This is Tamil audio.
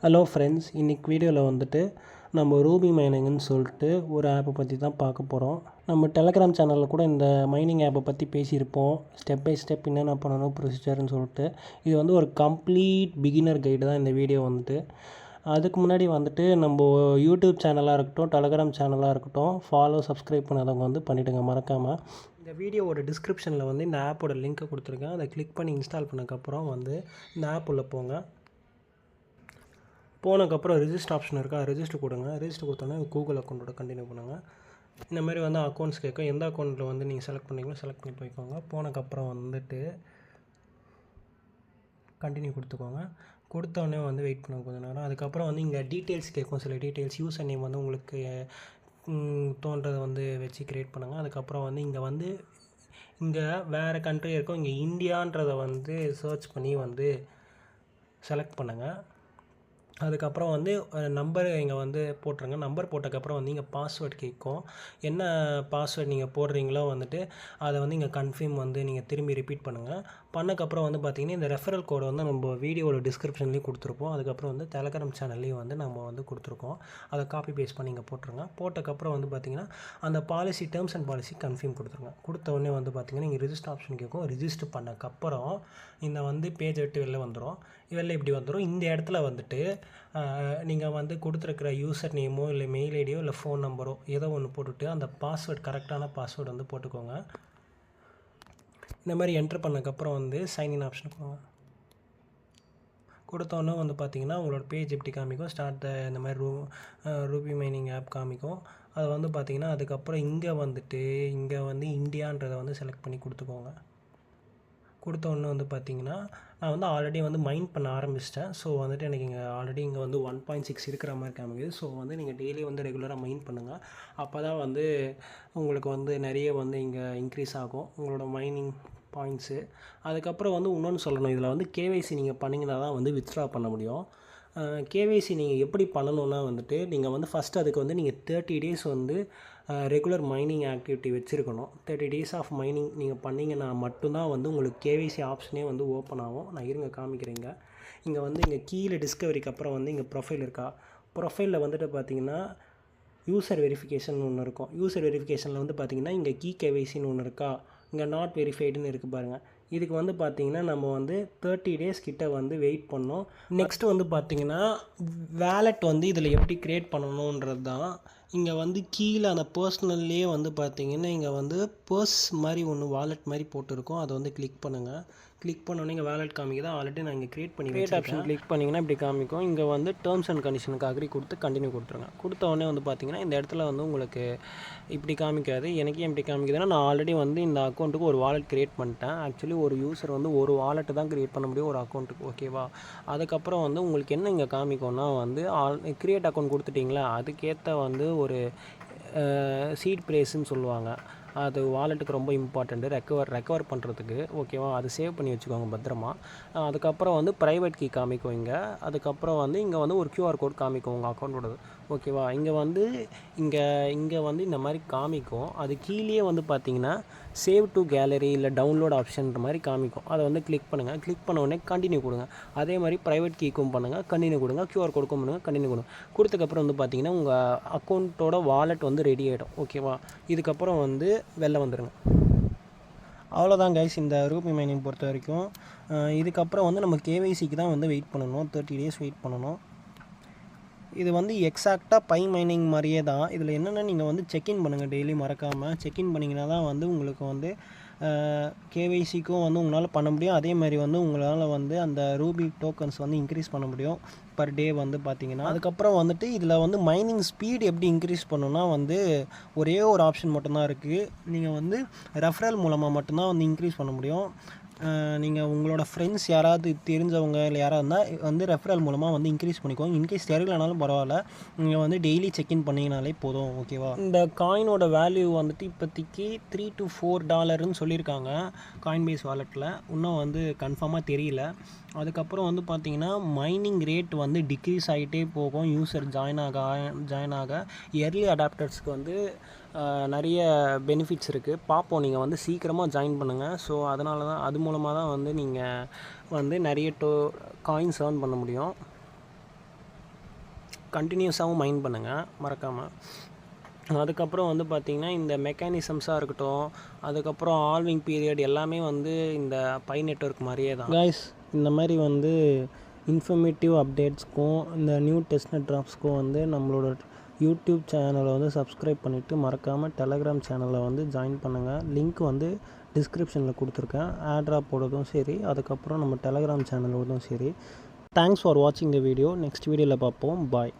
ஹலோ ஃப்ரெண்ட்ஸ், இன்றைக்கி வீடியோவில் வந்துட்டு நம்ம ரூபி மைனிங்னு சொல்லிட்டு ஒரு ஆப்பை பற்றி தான் பார்க்க போகிறோம். நம்ம டெலகிராம் சேனலில் கூட இந்த மைனிங் ஆப்பை பற்றி பேசியிருப்போம். ஸ்டெப் பை ஸ்டெப் என்னென்ன பண்ணணும் ப்ரொசீஜர்னு சொல்லிட்டு. இது வந்து ஒரு கம்ப்ளீட் பிகினர் கைடு தான் இந்த வீடியோ வந்துட்டு. அதுக்கு முன்னாடி வந்துட்டு நம்ம யூடியூப் சேனலாக இருக்கட்டும், டெலகிராம் சேனலாக இருக்கட்டும், ஃபாலோ சப்ஸ்கிரைப் பண்ணாதவங்க வந்து பண்ணிவிடுங்க மறக்காமல். இந்த வீடியோவோட டிஸ்கிரிப்ஷனில் வந்து இந்த ஆப்போட லிங்க்கை கொடுத்துருக்கேன். அதை கிளிக் பண்ணி இன்ஸ்டால் பண்ணக்கப்புறம் வந்து இந்த ஆப் உள்ளே போங்க. போனதுக்கப்புறம் ரிஜிஸ்டர் ஆப்ஷன் இருக்கா, ரிஜிஸ்டர் கொடுங்க. ரிஜிஸ்டர் கொடுத்தோன்னே கூகுள் அக்கௌண்ட்டோட கண்டினியூ பண்ணுங்கள். இந்த மாதிரி வந்து அக்கௌண்ட்ஸ் கேட்கும். எந்த அக்கௌண்ட்டில் வந்து நீங்கள் செலக்ட் பண்ணிங்களோ செலக்ட் பண்ணி போய்க்கோங்க. போனதுக்கப்புறம் வந்துட்டு கண்டினியூ கொடுத்துக்கோங்க. கொடுத்தோடனே வந்து வெயிட் பண்ண கொஞ்சம் நேரம். அதுக்கப்புறம் வந்து இங்கே டீட்டெயில்ஸ் கேட்கும். சில டீட்டெயில்ஸ் யூசர் நேம் வந்து உங்களுக்கு தோன்றதை வந்து வச்சு க்ரியேட் பண்ணுங்கள். அதுக்கப்புறம் வந்து இங்கே வேறு கண்ட்ரி இருக்கும். இங்கே இந்தியான்றதை வந்து சர்ச் பண்ணி வந்து செலக்ட் பண்ணுங்கள். அதுக்கப்புறம் வந்து நம்பர் இங்கே வந்து போட்டுருங்க. நம்பர் போட்டதுக்கப்புறம் வந்து இங்கே பாஸ்வேர்ட் கேட்கும். என்ன பாஸ்வேர்ட் நீங்கள் போடுறீங்களோ வந்துட்டு அதை வந்து இங்கே கன்ஃபார்ம் வந்து நீங்கள் திரும்பி ரிப்பீட் பண்ணுங்கள். பண்ணக்கப்புறம் வந்து பார்த்திங்கன்னா இந்த ரெஃபரல் கோடை வந்து நம்ம வீடியோவோட டிஸ்கிரிப்ஷன்லேயும் கொடுத்துருப்போம். அதுக்கப்புறம் வந்து டெலகிராம் சேனல்லையும் வந்து நம்ம வந்து கொடுத்துருக்கோம். அதை காப்பி பேஸ்ட் பண்ணி இங்கே போட்டுருங்க. போட்டக்கப்புறம் வந்து பார்த்திங்கன்னா அந்த policy terms and policy confirm கொடுத்துருங்க. கொடுத்த உடனே வந்து பார்த்திங்கன்னா இங்கே ரிஜிஸ்டர் ஆப்ஷன் கேட்கும். ரிஜிஸ்டர் பண்ணக்கப்புறம் இந்த வந்து பேஜ் விட்டு வெளில வந்துடும். வெளில இப்படி வந்துடும். இந்த இடத்துல வந்துட்டு நீங்கள் வந்து கொடுத்துருக்குற யூசர் நேமோ இல்லை மெயில் ஐடியோ இல்லை ஃபோன் நம்பரோ ஏதோ ஒன்று போட்டுவிட்டு அந்த பாஸ்வேர்ட் கரெக்டான பாஸ்வேர்டு வந்து போட்டுக்கோங்க. இந்த மாதிரி என்ட்ரு பண்ணக்கப்புறம் வந்து சைன்இன் ஆப்ஷன் கொடுங்க. கொடுத்தோன்னே வந்து பார்த்திங்கன்னா உங்களோட பேஜ் எப்படி காமிக்கும், ஸ்டார்ட் இந்த மாதிரி ரூபி மைனிங் ஆப் காமிக்கும். அது வந்து பார்த்திங்கன்னா அதுக்கப்புறம் இங்கே வந்து இந்தியான்றதை வந்து செலக்ட் பண்ணி கொடுத்துக்கோங்க. கொடுத்தோன்னே வந்து பார்த்திங்கன்னா நான் வந்து ஆல்ரெடி வந்து மைண்ட் பண்ண ஆரம்பிச்சிட்டேன். ஸோ வந்துட்டு எனக்கு இங்கே ஆல்ரெடி இங்கே வந்து 1.6 இருக்கிற மாதிரி காமிக்குது. ஸோ வந்து நீங்கள் டெய்லி வந்து ரெகுலராக மைண்ட் பண்ணுங்கள். அப்போ தான் வந்து உங்களுக்கு வந்து நிறைய வந்து இங்கே இன்க்ரீஸ் ஆகும் உங்களோட மைனிங் பாயிண்ட்ஸு. அதுக்கப்புறம் வந்து இன்னொன்று சொல்லணும், இதில் வந்து கேவைசி நீங்கள் பண்ணிங்கன்னா தான் வந்து வித்ட்ரா பண்ண முடியும். கேவைசி நீங்கள் எப்படி பண்ணணுன்னா வந்துட்டு நீங்கள் வந்து ஃபஸ்ட்டு அதுக்கு வந்து நீங்கள் 30 டேஸ் வந்து ரெகுலர் மைனிங் ஆக்டிவிட்டி வச்சுருக்கணும். 30 டேஸ் ஆஃப் மைனிங் நீங்கள் பண்ணிங்கன்னா மட்டும்தான் வந்து உங்களுக்கு கேவைசி ஆப்ஷனே வந்து ஓப்பன் ஆகும். நான் இருங்க காமிக்கிறேங்க. இங்கே வந்து இங்கே கீழே டிஸ்கவரிக்கு அப்புறம் வந்து இங்கே ப்ரொஃபைல் இருக்கா, ப்ரொஃபைலில் வந்துட்டு பார்த்திங்கன்னா யூசர் வெரிஃபிகேஷன் ஒன்று இருக்கும். யூசர் வெரிஃபிகேஷனில் வந்து பார்த்திங்கன்னா இங்கே கீ கேவைசின்னு ஒன்று இருக்கா, இங்கே நாட் வெரிஃபைடுன்னு இருக்குது பாருங்கள். இதுக்கு வந்து பார்த்திங்கன்னா நம்ம வந்து 30 டேஸ் கிட்ட வந்து வெயிட் பண்ணோம். நெக்ஸ்ட்டு வந்து பார்த்திங்கன்னா வேலெட் வந்து இதில் எப்படி க்ரியேட் பண்ணணுன்றது தான். இங்கே வந்து கீழே அந்த பர்சனல்லே வந்து பார்த்திங்கன்னா இங்கே வந்து பர்ஸ் மாதிரி ஒன்று வாலெட் மாதிரி போட்டுருக்கோம். அதை வந்து கிளிக் பண்ணுங்கள். கிளிக் பண்ணோன்னே இங்கே வேலெட் காமிக்குது. ஆல்ரெடி நான் இங்கே க்ரியேட் பண்ணி ஆப்ஷன் கிளிக் பண்ணிங்கன்னா இப்படி காமிக்கும். இங்கே வந்து டேர்ம்ஸ் அண்ட் கண்டிஷனுக்கு அக்ரி கொடுத்து கண்டினியூ கொடுத்துருங்க. கொடுத்த உடனே வந்து பார்த்திங்கன்னா இந்த இடத்துல வந்து உங்களுக்கு இப்படி காமிக்காது. எனக்கே எப்படி காமிக்குதுன்னா நான் ஆல்ரெடி வந்து இந்த அக்கௌண்ட்டுக்கு ஒரு வாலெட் க்ரியேட் பண்ணிட்டேன். ஆக்சுவலி ஒரு யூசர் வந்து ஒரு வாலெட்டு தான் க்ரியேட் பண்ண முடியும் ஒரு அக்கௌண்ட்டுக்கு, ஓகேவா. அதுக்கப்புறம் வந்து உங்களுக்கு என்ன இங்கே காமிக்கும்னா வந்து க்ரியேட் அக்கௌண்ட் கொடுத்துட்டிங்களா, அதுக்கேற்ற வந்து ஒரு சீட் ப்ரைஸ்ன்னு சொல்லுவாங்க. அது வாலெட்டுக்கு ரொம்ப இம்பார்ட்டண்ட்டு ரெக்கவர் பண்ணுறதுக்கு, ஓகேவா. அது சேவ் பண்ணி வச்சுக்கோங்க பத்திரமா. அதுக்கப்புறம் வந்து ப்ரைவேட் கீ காமிக்கும் இங்கே. அதுக்கப்புறம் வந்து இங்கே வந்து ஒரு QR கோட் காமிக்கும் உங்கள் அக்கௌண்ட்டோடது, ஓகேவா. இங்கே வந்து இந்த மாதிரி காமிக்கும். அது கீழே வந்து பார்த்திங்கன்னா சேவ் டு கேலரி இல்லை டவுன்லோட் ஆப்ஷன்ற மாதிரி காமிக்கும். அதை வந்து கிளிக் பண்ணுங்கள். கிளிக் பண்ண உடனே கண்டினியூ கொடுங்க. அதே மாதிரி ப்ரைவேட் கீக்கும் பண்ணுங்கள், கண்டினியூ கொடுங்க. QR கோடுக்கும் பண்ணுங்கள், கண்டினியூ கொடுங்க. கொடுத்ததுக்கப்புறம் வந்து பார்த்திங்கன்னா உங்கள் அக்கௌண்ட்டோட வாலெட் வந்து ரெடி ஆகிடும், ஓகேவா. இதுக்கப்புறம் வந்து வெளில வந்துடுங்க. அவ்வளோதான் கைஸ் இந்த ரூபி மைனிங் பொறுத்த வரைக்கும். இதுக்கப்புறம் வந்து நம்ம கேவைசிக்கு தான் வந்து வெயிட் பண்ணணும். 30 டேஸ் வெயிட் பண்ணணும். இது வந்து எக்ஸாக்டாக பை மைனிங் மாதிரியே தான். இதில் என்னென்னா நீங்கள் வந்து செக்இன் பண்ணுங்கள் டெய்லி மறக்காமல். செக்இன் பண்ணிங்கன்னா தான் வந்து உங்களுக்கு வந்து கேவைசிக்கும் வந்து உங்களால் பண்ண முடியும். அதே மாதிரி வந்து உங்களால் வந்து அந்த ரூபி டோக்கன்ஸ் வந்து இன்க்ரீஸ் பண்ண முடியும் பர் டே வந்து பார்த்திங்கன்னா. அதுக்கப்புறம் வந்துட்டு இதில் வந்து மைனிங் ஸ்பீடு எப்படி இன்க்ரீஸ் பண்ணணுன்னா வந்து ஒரே ஒரு ஆப்ஷன் மட்டும்தான் இருக்குது. நீங்கள் வந்து ரெஃபரல் மூலமாக மட்டும்தான் வந்து இன்க்ரீஸ் பண்ண முடியும். நீங்கள் உங்களோட ஃப்ரெண்ட்ஸ் யாராவது தெரிஞ்சவங்க இல்லை யாராவது இருந்தால் வந்து ரெஃபரல் மூலமாக வந்து இன்க்ரீஸ் பண்ணிக்கோங்க. இன்கேஸ் தெரியலனாலும் பரவாயில்ல, நீங்கள் வந்து டெய்லி செக்இன் பண்ணிங்கனாலே போதும், ஓகேவா. இந்த காயினோட வேல்யூ வந்துட்டு இப்போதைக்கு $3 to $4 சொல்லியிருக்காங்க காயின் பேஸ் வாலெட்டில். இன்னும் வந்து கன்ஃபார்மாக தெரியல. அதுக்கப்புறம் வந்து பார்த்திங்கன்னா மைனிங் ரேட் வந்து டிக்ரீஸ் ஆகிட்டே போகும் யூசர் ஜாயின் ஆக. இயர்லி அடாப்டர்ஸ்க்கு வந்து நிறைய பெனிஃபிட்ஸ் இருக்குது. பார்ப்போம், நீங்கள் வந்து சீக்கிரமாக ஜாயின் பண்ணுங்கள். ஸோ அதனால தான், அது மூலமாக தான் வந்து நீங்கள் வந்து நிறைய காயின்ஸ் ஏர்ன் பண்ண முடியும். கண்டினியூஸாகவும் மைன் பண்ணுங்கள் மறக்காமல். அதுக்கப்புறம் வந்து பார்த்திங்கன்னா இந்த மெக்கானிசம்ஸாக இருக்கட்டும், அதுக்கப்புறம் ஆல்விங் பீரியட் எல்லாமே வந்து இந்த பை நெட்வொர்க் மாதிரியே தான் கைஸ். இந்த மாதிரி வந்து இன்ஃபர்மேட்டிவ் அப்டேட்ஸ்க்கும் இந்த நியூ டெஸ்ட்நெட் ட்ராப்ஸ்க்கும் வந்து நம்மளோட யூடியூப் சேனலை வந்து சப்ஸ்கிரைப் பண்ணிவிட்டு மறக்காமல் டெலகிராம் சேனலை வந்து ஜாயின் பண்ணுங்கள். லிங்க் வந்து டிஸ்கிரிப்ஷனில் கொடுத்துருக்கேன். ஆட்ராப் போடுறதும் சரி, அதுக்கப்புறம் நம்ம டெலகிராம் சேனலோடதும் சரி. தேங்க்ஸ் ஃபார் வாட்சிங் த வீடியோ. நெக்ஸ்ட் வீடியோவில் பார்ப்போம். பாய்.